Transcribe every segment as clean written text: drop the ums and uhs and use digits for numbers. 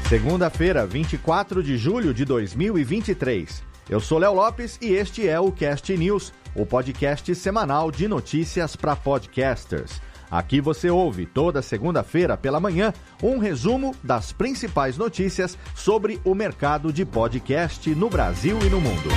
Segunda-feira, 24 de julho de 2023. Eu sou Léo Lopes e este é o Cast News, o podcast semanal de notícias para podcasters. Aqui você ouve toda segunda-feira pela manhã um resumo das principais notícias sobre o mercado de podcast no Brasil e no mundo.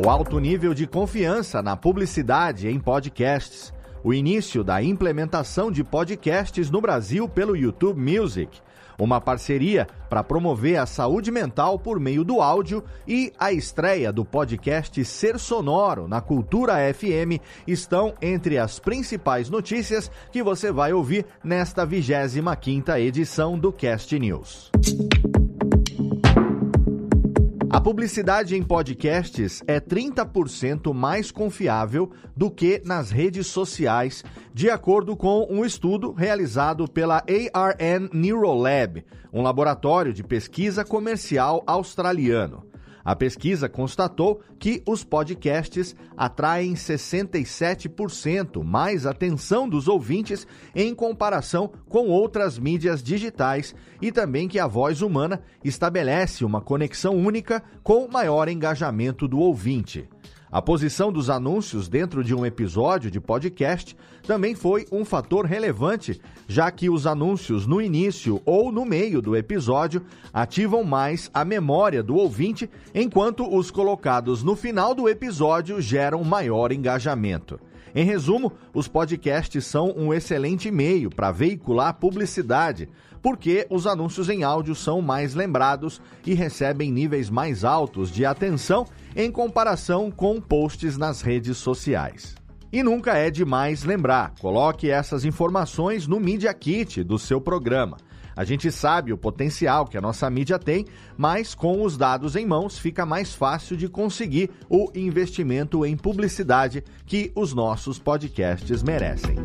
O alto nível de confiança na publicidade em podcasts. O início da implementação de podcasts no Brasil pelo YouTube Music. Uma parceria para promover a saúde mental por meio do áudio e a estreia do podcast Ser Sonoro na Cultura FM estão entre as principais notícias que você vai ouvir nesta 25ª edição do Cast News. A publicidade em podcasts é 30% mais confiável do que nas redes sociais, de acordo com um estudo realizado pela ARN Neurolab, um laboratório de pesquisa comercial australiano. A pesquisa constatou que os podcasts atraem 67% mais atenção dos ouvintes em comparação com outras mídias digitais e também que a voz humana estabelece uma conexão única com maior engajamento do ouvinte. A posição dos anúncios dentro de um episódio de podcast também foi um fator relevante, já que os anúncios no início ou no meio do episódio ativam mais a memória do ouvinte, enquanto os colocados no final do episódio geram maior engajamento. Em resumo, os podcasts são um excelente meio para veicular publicidade, porque os anúncios em áudio são mais lembrados e recebem níveis mais altos de atenção em comparação com posts nas redes sociais. E nunca é demais lembrar, coloque essas informações no Media Kit do seu programa. A gente sabe o potencial que a nossa mídia tem, mas com os dados em mãos fica mais fácil de conseguir o investimento em publicidade que os nossos podcasts merecem.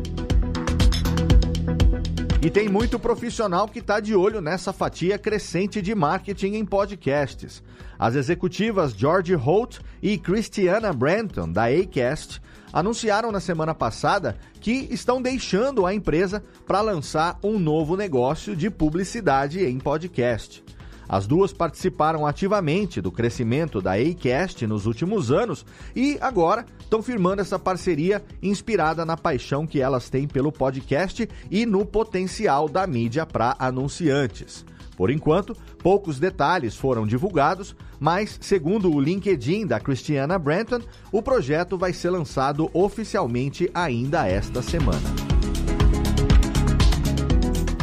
E tem muito profissional que está de olho nessa fatia crescente de marketing em podcasts. As executivas George Holt e Christiana Branton, da Acast, anunciaram na semana passada que estão deixando a empresa para lançar um novo negócio de publicidade em podcast. As duas participaram ativamente do crescimento da Acast nos últimos anos e agora estão firmando essa parceria inspirada na paixão que elas têm pelo podcast e no potencial da mídia para anunciantes. Por enquanto, poucos detalhes foram divulgados, mas, segundo o LinkedIn da Christiana Branton, o projeto vai ser lançado oficialmente ainda esta semana.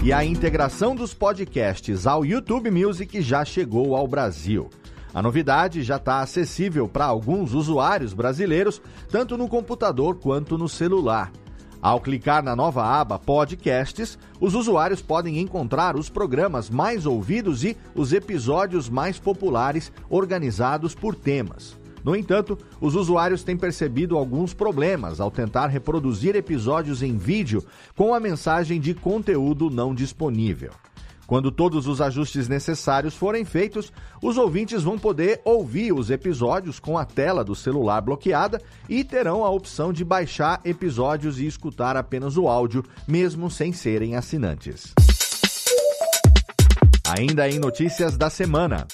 E a integração dos podcasts ao YouTube Music já chegou ao Brasil. A novidade já está acessível para alguns usuários brasileiros, tanto no computador quanto no celular. Ao clicar na nova aba Podcasts, os usuários podem encontrar os programas mais ouvidos e os episódios mais populares organizados por temas. No entanto, os usuários têm percebido alguns problemas ao tentar reproduzir episódios em vídeo com a mensagem de conteúdo não disponível. Quando todos os ajustes necessários forem feitos, os ouvintes vão poder ouvir os episódios com a tela do celular bloqueada e terão a opção de baixar episódios e escutar apenas o áudio, mesmo sem serem assinantes. Ainda em notícias da semana.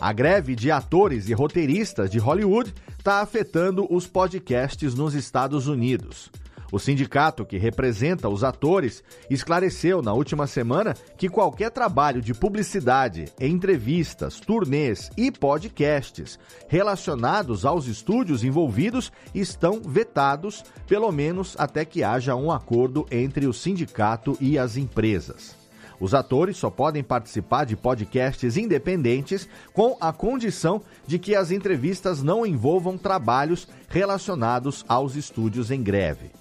A greve de atores e roteiristas de Hollywood está afetando os podcasts nos Estados Unidos. O sindicato que representa os atores esclareceu na última semana que qualquer trabalho de publicidade, entrevistas, turnês e podcasts relacionados aos estúdios envolvidos estão vetados, pelo menos até que haja um acordo entre o sindicato e as empresas. Os atores só podem participar de podcasts independentes com a condição de que as entrevistas não envolvam trabalhos relacionados aos estúdios em greve.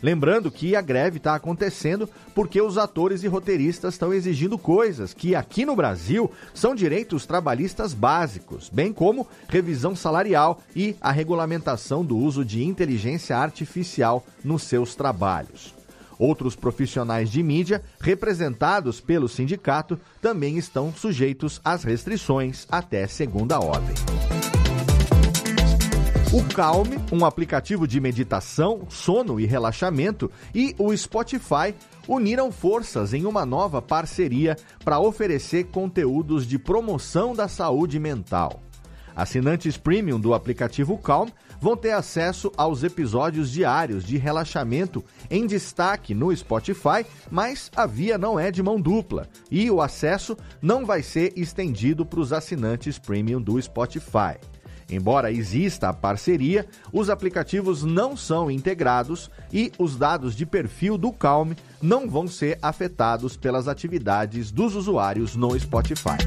Lembrando que a greve está acontecendo porque os atores e roteiristas estão exigindo coisas que aqui no Brasil são direitos trabalhistas básicos, bem como revisão salarial e a regulamentação do uso de inteligência artificial nos seus trabalhos. Outros profissionais de mídia, representados pelo sindicato, também estão sujeitos às restrições até segunda ordem. O Calm, um aplicativo de meditação, sono e relaxamento, e o Spotify uniram forças em uma nova parceria para oferecer conteúdos de promoção da saúde mental. Assinantes premium do aplicativo Calm vão ter acesso aos episódios diários de relaxamento em destaque no Spotify, mas a via não é de mão dupla e o acesso não vai ser estendido para os assinantes premium do Spotify. Embora exista a parceria, os aplicativos não são integrados e os dados de perfil do Calm não vão ser afetados pelas atividades dos usuários no Spotify.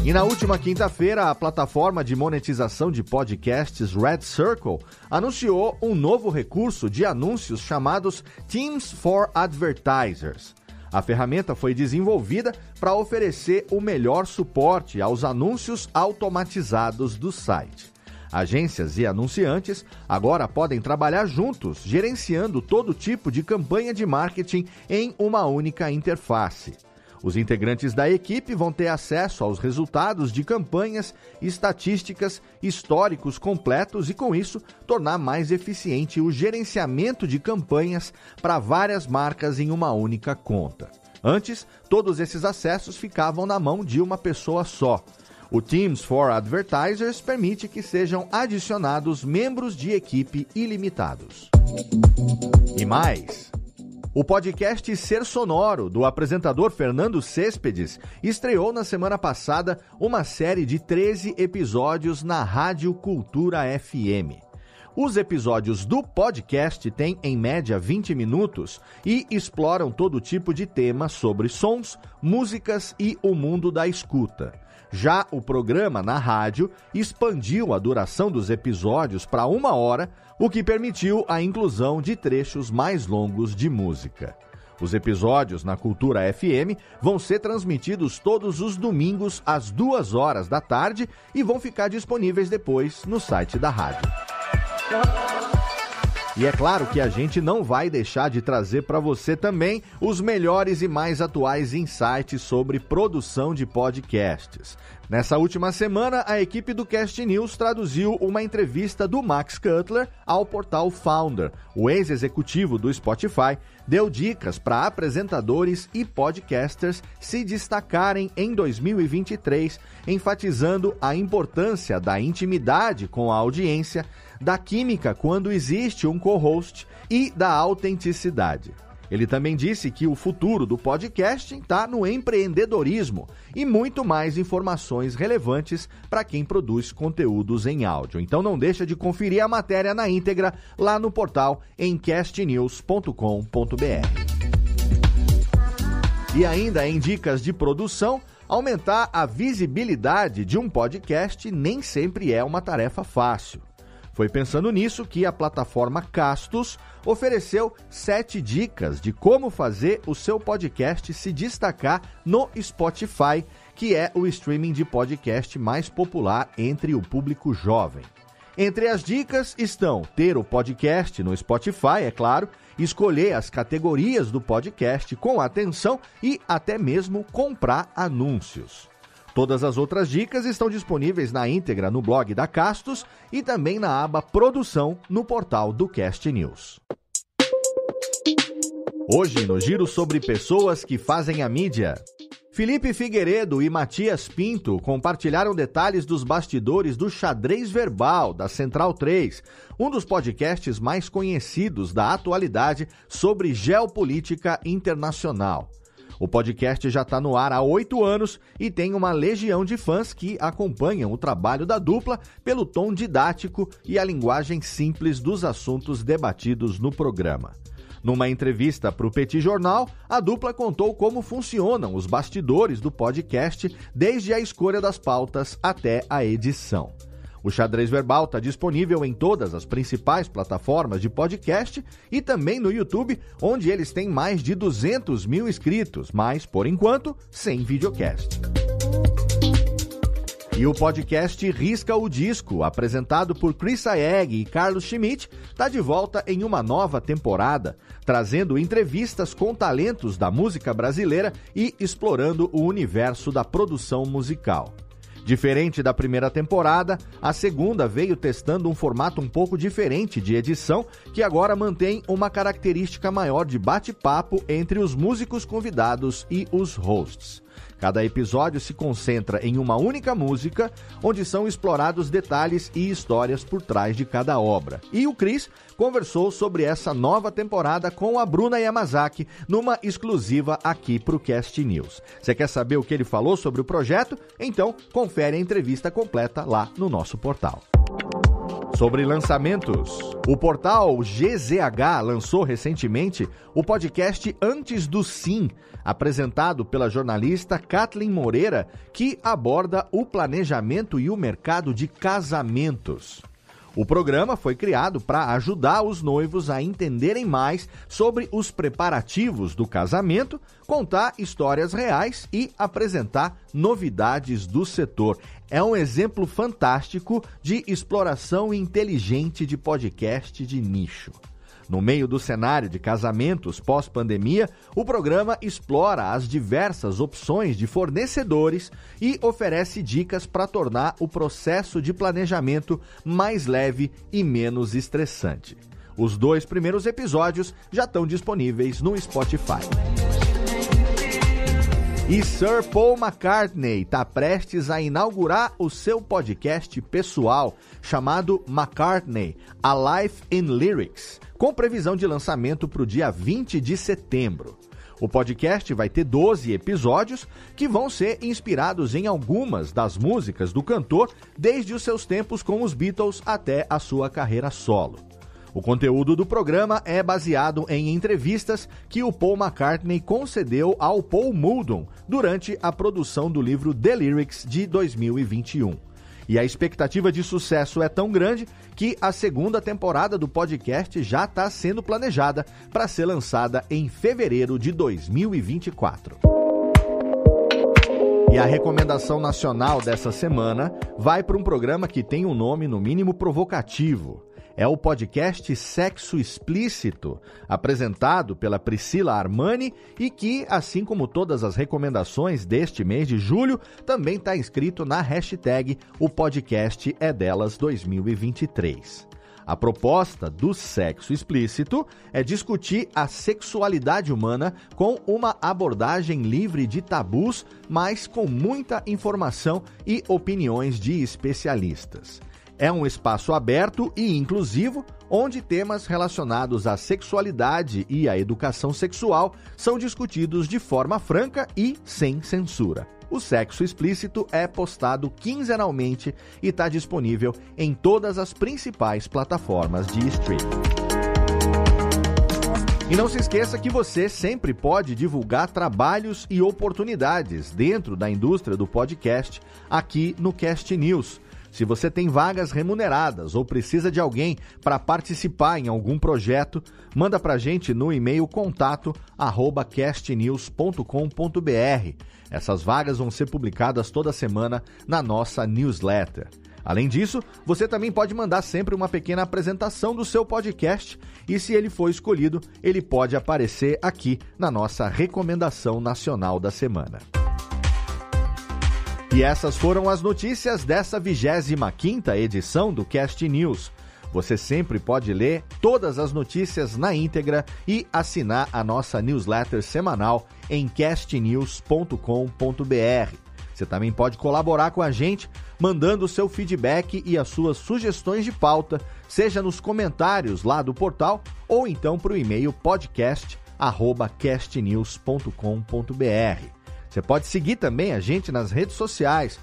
E na última quinta-feira, a plataforma de monetização de podcasts Red Circle anunciou um novo recurso de anúncios chamados Teams for Advertisers. A ferramenta foi desenvolvida para oferecer o melhor suporte aos anúncios automatizados do site. Agências e anunciantes agora podem trabalhar juntos, gerenciando todo tipo de campanha de marketing em uma única interface. Os integrantes da equipe vão ter acesso aos resultados de campanhas, estatísticas, históricos completos e, com isso, tornar mais eficiente o gerenciamento de campanhas para várias marcas em uma única conta. Antes, todos esses acessos ficavam na mão de uma pessoa só. O Teams for Advertisers permite que sejam adicionados membros de equipe ilimitados. E mais... O podcast Ser Sonoro, do apresentador Fernando Céspedes, estreou na semana passada uma série de 13 episódios na Rádio Cultura FM. Os episódios do podcast têm, em média, 20 minutos e exploram todo tipo de temas sobre sons, músicas e o mundo da escuta. Já o programa na rádio expandiu a duração dos episódios para 1 hora, o que permitiu a inclusão de trechos mais longos de música. Os episódios na Cultura FM vão ser transmitidos todos os domingos às 2 da tarde e vão ficar disponíveis depois no site da rádio. E é claro que a gente não vai deixar de trazer para você também os melhores e mais atuais insights sobre produção de podcasts. Nessa última semana, a equipe do Cast News traduziu uma entrevista do Max Cutler ao portal Founder. O ex-executivo do Spotify deu dicas para apresentadores e podcasters se destacarem em 2023, enfatizando a importância da intimidade com a audiência, da química quando existe um co-host e da autenticidade. Ele também disse que o futuro do podcasting está no empreendedorismo e muito mais informações relevantes para quem produz conteúdos em áudio. Então não deixa de conferir a matéria na íntegra lá no portal em castnews.com.br. E ainda em dicas de produção, aumentar a visibilidade de um podcast nem sempre é uma tarefa fácil. Foi pensando nisso que a plataforma Castos ofereceu 7 dicas de como fazer o seu podcast se destacar no Spotify, que é o streaming de podcast mais popular entre o público jovem. Entre as dicas estão ter o podcast no Spotify, é claro, escolher as categorias do podcast com atenção e até mesmo comprar anúncios. Todas as outras dicas estão disponíveis na íntegra no blog da Castos e também na aba Produção no portal do Cast News. Hoje, no Giro sobre pessoas que fazem a mídia, Felipe Figueiredo e Matias Pinto compartilharam detalhes dos bastidores do Xadrez Verbal, da Central 3, um dos podcasts mais conhecidos da atualidade sobre geopolítica internacional. O podcast já está no ar há 8 anos e tem uma legião de fãs que acompanham o trabalho da dupla pelo tom didático e a linguagem simples dos assuntos debatidos no programa. Numa entrevista para o Petit Jornal, a dupla contou como funcionam os bastidores do podcast, desde a escolha das pautas até a edição. O Xadrez Verbal está disponível em todas as principais plataformas de podcast e também no YouTube, onde eles têm mais de 200 mil inscritos, mas, por enquanto, sem videocast. E o podcast Risca o Disco, apresentado por Chris Sayegh e Carlos Schmidt, está de volta em uma nova temporada, trazendo entrevistas com talentos da música brasileira e explorando o universo da produção musical. Diferente da primeira temporada, a segunda veio testando um formato um pouco diferente de edição, que agora mantém uma característica maior de bate-papo entre os músicos convidados e os hosts. Cada episódio se concentra em uma única música, onde são explorados detalhes e histórias por trás de cada obra. E o Chris conversou sobre essa nova temporada com a Bruna Yamazaki, numa exclusiva aqui para o Cast News. Você quer saber o que ele falou sobre o projeto? Então, confere a entrevista completa lá no nosso portal. Sobre lançamentos, o portal GZH lançou recentemente o podcast Antes do Sim, apresentado pela jornalista Kathleen Moreira, que aborda o planejamento e o mercado de casamentos. O programa foi criado para ajudar os noivos a entenderem mais sobre os preparativos do casamento, contar histórias reais e apresentar novidades do setor. É um exemplo fantástico de exploração inteligente de podcast de nicho. No meio do cenário de casamentos pós-pandemia, o programa explora as diversas opções de fornecedores e oferece dicas para tornar o processo de planejamento mais leve e menos estressante. Os 2 primeiros episódios já estão disponíveis no Spotify. E Sir Paul McCartney está prestes a inaugurar o seu podcast pessoal, chamado McCartney, A Life in Lyrics, com previsão de lançamento para o dia 20 de setembro. O podcast vai ter 12 episódios que vão ser inspirados em algumas das músicas do cantor, desde os seus tempos com os Beatles até a sua carreira solo. O conteúdo do programa é baseado em entrevistas que o Paul McCartney concedeu ao Paul Muldoon durante a produção do livro The Lyrics de 2021. E a expectativa de sucesso é tão grande que a segunda temporada do podcast já está sendo planejada para ser lançada em fevereiro de 2024. E a recomendação nacional dessa semana vai para um programa que tem um nome no mínimo provocativo. É o podcast Sexo Explícito, apresentado pela Priscila Armani e que, assim como todas as recomendações deste mês de julho, também está inscrito na hashtag O Podcast é Delas 2023. A proposta do Sexo Explícito é discutir a sexualidade humana com uma abordagem livre de tabus, mas com muita informação e opiniões de especialistas. É um espaço aberto e inclusivo, onde temas relacionados à sexualidade e à educação sexual são discutidos de forma franca e sem censura. O Sexo Explícito é postado quinzenalmente e está disponível em todas as principais plataformas de streaming. E não se esqueça que você sempre pode divulgar trabalhos e oportunidades dentro da indústria do podcast aqui no Cast News. Se você tem vagas remuneradas ou precisa de alguém para participar em algum projeto, manda para a gente no e-mail contato@castnews.com.br. Essas vagas vão ser publicadas toda semana na nossa newsletter. Além disso, você também pode mandar sempre uma pequena apresentação do seu podcast e, se ele for escolhido, ele pode aparecer aqui na nossa recomendação nacional da semana. E essas foram as notícias dessa 25ª edição do Cast News. Você sempre pode ler todas as notícias na íntegra e assinar a nossa newsletter semanal em castnews.com.br. Você também pode colaborar com a gente mandando o seu feedback e as suas sugestões de pauta, seja nos comentários lá do portal ou então para o e-mail podcast@castnews.com.br. Você pode seguir também a gente nas redes sociais,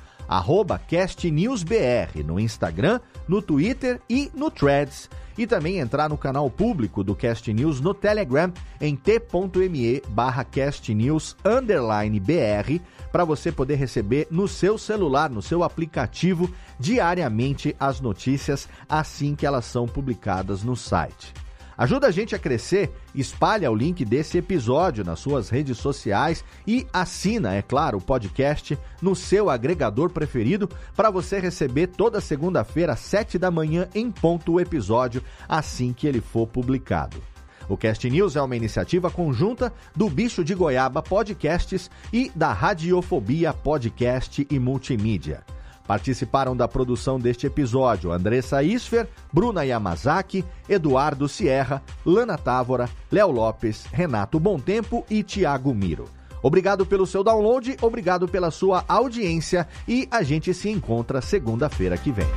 @castnewsbr, no Instagram, no Twitter e no Threads. E também entrar no canal público do Cast News no Telegram em t.me/castnews_br para você poder receber no seu celular, no seu aplicativo, diariamente as notícias assim que elas são publicadas no site. Ajuda a gente a crescer, espalha o link desse episódio nas suas redes sociais e assina, é claro, o podcast no seu agregador preferido para você receber toda segunda-feira, às 7 da manhã, em ponto, o episódio assim que ele for publicado. O Cast News é uma iniciativa conjunta do Bicho de Goiaba Podcasts e da Radiofobia Podcast e Multimídia. Participaram da produção deste episódio Andressa Isfer, Bruna Yamazaki, Eduardo Sierra, Lana Távora, Léo Lopes, Renato Bontempo e Tiago Miro. Obrigado pelo seu download, obrigado pela sua audiência e a gente se encontra segunda-feira que vem.